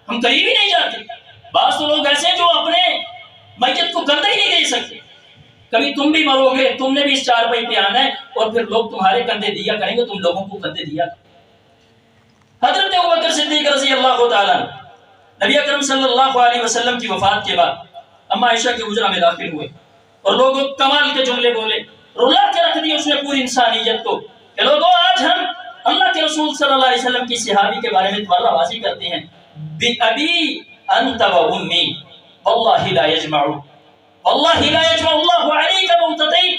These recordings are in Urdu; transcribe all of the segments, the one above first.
ہم قریب ہی نہیں جاتے. بعض تو لوگ ایسے ہیں جو اپنے میت کو کندھا ہی نہیں دے سکتے. کبھی تم بھی مرو گے, تم نے بھی اس چارپائی پہ آنا ہے, اور پھر لوگ تمہارے کندھے دیا کریں گے, تم لوگوں کو کندھے دیا. حضرت ابوبکر صدیق رضی اللہ تعالیٰ نبی اکرم صلی اللہ علیہ وسلم کی وفات کے بعد اما عائشہ کے حجرہ میں داخل ہوئے, اور لوگوں کمال کے جملے بولے, رلا کے رکھ دی اس نے پوری انسانیت کو کہ لوگوں آج ہم اللہ کے رسول صلی اللہ علیہ وسلم کی صحابی کے بارے میں تمہارا بازی کرتے ہیں. بِأَبِي أَنْتَ وَأُمِّي وَاللَّهِ لَا يَجْمَعُ وَاللَّهِ لَا يَجْمَعُ اللَّهُ عَلَيْكَ مَوْتَتَيْنِ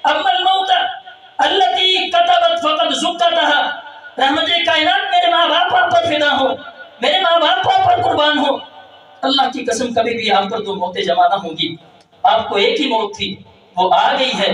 أَمَّا الْمَوْتَ الَّتِي كَتَبَتْ فَقَدْ زُكَّتَهَا. رحمت کائنات میرے ماں باپ پر فدا ہو, میرے ماں باپ پر قربان ہو. اللہ کی قسم کبھی بھی آپ پر دو موتیں جمع نہ ہوں گی. آپ کو ایک ہی موت تھی, وہ آ گئی ہے.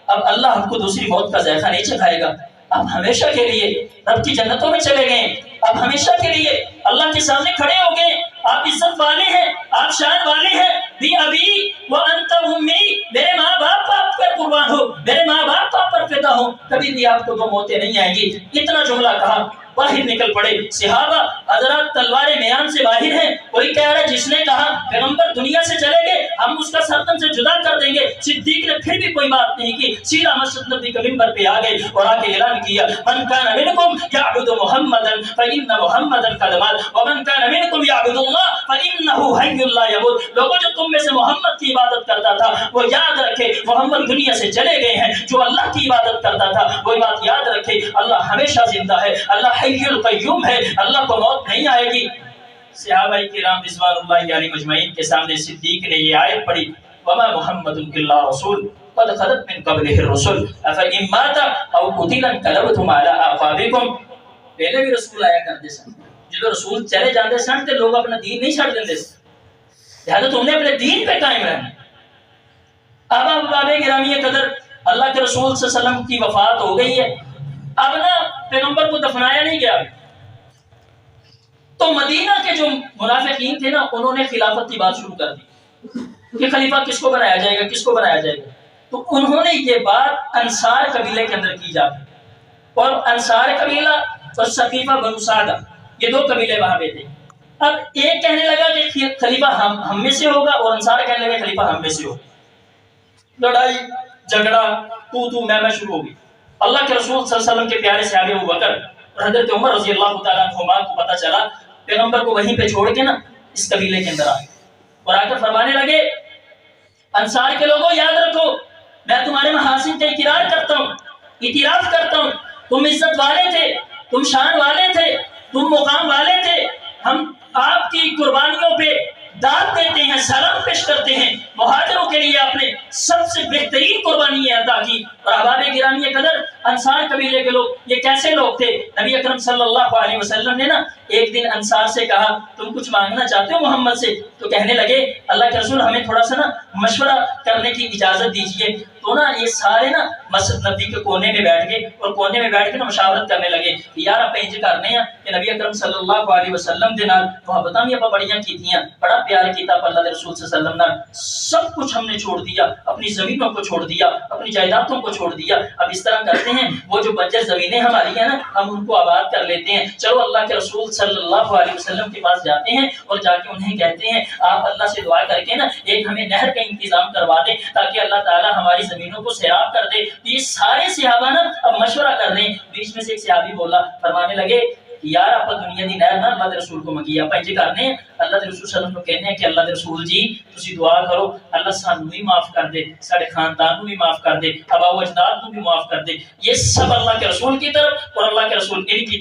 اب اللہ آپ کو دوسری موت کا ذائقہ نہیں چکھائے گا. آپ ہمیشہ کے لیے رب کی جنتوں میں چلے گئے. آپ ہمیشہ کے لیے اللہ کے سامنے کھڑے ہو گئے. آپ عزت والے ہیں, آپ شان والے ہیں. بھی ابھی وہ انت امی, میرے ماں باپ آپ پر قربان ہو, میرے ماں باپ آپ پر فدا ہو. کبھی بھی آپ کو دو موتیں نہیں آئیں گی. اتنا جملہ کہا, باہر نکل پڑے صحابہ. حضرات تلوار میان سے باہر ہیں. کوئی کہہ رہا ہے جس نے کہا پیغمبر دنیا سے چلے گئے ہم اس کا سرتن سے جدا کر دیں گے. صدیق نے پھر بھی کوئی بات نہیں کی, سیدھا مسجد نبی کے منبر پہ آ گئے اور آ کے اعلان کیا, من کان منکم یعبد محمدا فإن محمدا قد مات ومن کان منکم یعبد اللہ فإنہ حی لا یموت. لوگوں جو تم میں سے محمد کی عبادت کرتا تھا وہ یاد رکھے محمد دنیا سے چلے گئے ہیں. جو اللہ کی عبادت کرتا تھا وہ بات یاد رکھے اللہ ہمیشہ زندہ ہے, اللہ حی القیوم ہے, اللہ کو موت نہیں آئے گی. صحابہ کرام رضوان اللہ علیہم اجمعین کے سامنے صدیق نے یہ آیت پڑھی, وما محمد الا رسول قد خلت من قبلہ الرسل افإن مات او قتل انقلبتم علی اعقابکم. پہلے بھی رسول آیا کرتے سن, جب رسول چلے جاتے سن تو لوگ اپنا دین نہیں چھڑ دیتے سن, لہذا تم نے اپنے دین پہ قائم رہنا. اب احباب گرامی قدر اللہ کے رسول صلی اللہ علیہ وسلم کی وفات ہو گئی ہے. اب نا پیغمبر کو دفنایا نہیں گیا, تو مدینہ کے جو منافقین تھے نا انہوں نے خلافت کی بات شروع کر دی کہ خلیفہ کس کو بنایا جائے گا, کس کو بنایا جائے گا. تو انہوں نے یہ بات انصار قبیلے کے اندر کی جاتی, اور انصار قبیلہ اور ثقیفہ بنو سعدہ یہ دو قبیلے وہاں پہ تھے. اب ایک کہنے لگا کہ خلیفہ ہم میں سے ہوگا, اور انصار کہنے لگا خلیفہ ہم میں سے ہوگا. لڑائی جھگڑا تو میں شروع ہوگی. اللہ کے رسول صلی اللہ علیہ وسلم کے پیارے صحابی ابوبکر اور حضرت عمر رضی اللہ تعالیٰ عنہما کو پتہ چلا, پیغمبر کو وہیں پہ چھوڑ کے نا اس قبیلے کے اندر آئے اور آ کر فرمانے لگے, انصار کے لوگوں یاد رکھو میں تمہارے محاسن کا اقرار کرتا ہوں, اعتراف کرتا ہوں, تم عزت والے تھے, تم شان والے تھے, تم مقام والے تھے. ہم آپ کی قربانیوں پہ داد دیتے ہیں, سلام پیش کرتے ہیں. مہاجروں کے لیے آپ نے سب سے بہترین قربانی عطا کی. اور احباب گرامی قدر انصار قبیلے کے لوگ یہ کیسے لوگ تھے؟ نبی اکرم صلی اللہ علیہ وسلم نے نا ایک دن انصار سے کہا تم کچھ مانگنا چاہتے ہو محمد سے؟ تو کہنے لگے اللہ کے رسول ہمیں تھوڑا سا نا مشورہ کرنے کی اجازت دیجیے. تو نا یہ سارے نا مسجد نبی کے کونے میں بیٹھ گئے, اور کونے میں بیٹھ کے نا مشاورت کرنے لگے یار آپ انج کرنے ہیں کہ نبی اکرم صلی اللہ علیہ وسلم دے نال محبتاں بھی آپ بڑیاں کیتیاں, بڑا پیار کیتا اللہ کے رسول صلی اللہ علیہ وسلم نال, سب کچھ ہم نے چھوڑ دیا, اپنی زمینوں کو چھوڑ دیا, اپنی جائیدادوں کو چھوڑ دیا. اب اس طرح کرتے ہیں وہ جو بنجر زمینیں ہماری ہیں نا ہم ان کو آباد کر لیتے ہیں. چلو اللہ کے رسول صلی اللہ علیہ وسلم کے پاس جاتے ہیں اور جا کے انہیں کہتے ہیں آپ اللہ سے دعا کر کے نا ایک ہمیں نہر کا انتظام کروا دیں تاکہ اللہ تعالیٰ ہماری زمینوں کو سیراب کر دے. یہ سارے صحابہ نا اب مشورہ کر رہے ہیں. بیچ میں سے ایک صحابی بولا, فرمانے لگے یار آپ دنیا دی نہر نہ اللہ کے رسول کو منگی, آپ انج کرنے اللہ کے رسول صلی اللہ علیہ وسلم کو کہنے ہیں کہ اللہ کے رسول جی تسی دعا کرو اللہ سانو بھی معاف کر دے, سارے خاندان کو بھی معاف کر دے, آباء و اجداد کو بھی معاف کر دے. یہ سب اللہ کے رسول کی طرف اور اللہ کے رسول ان کی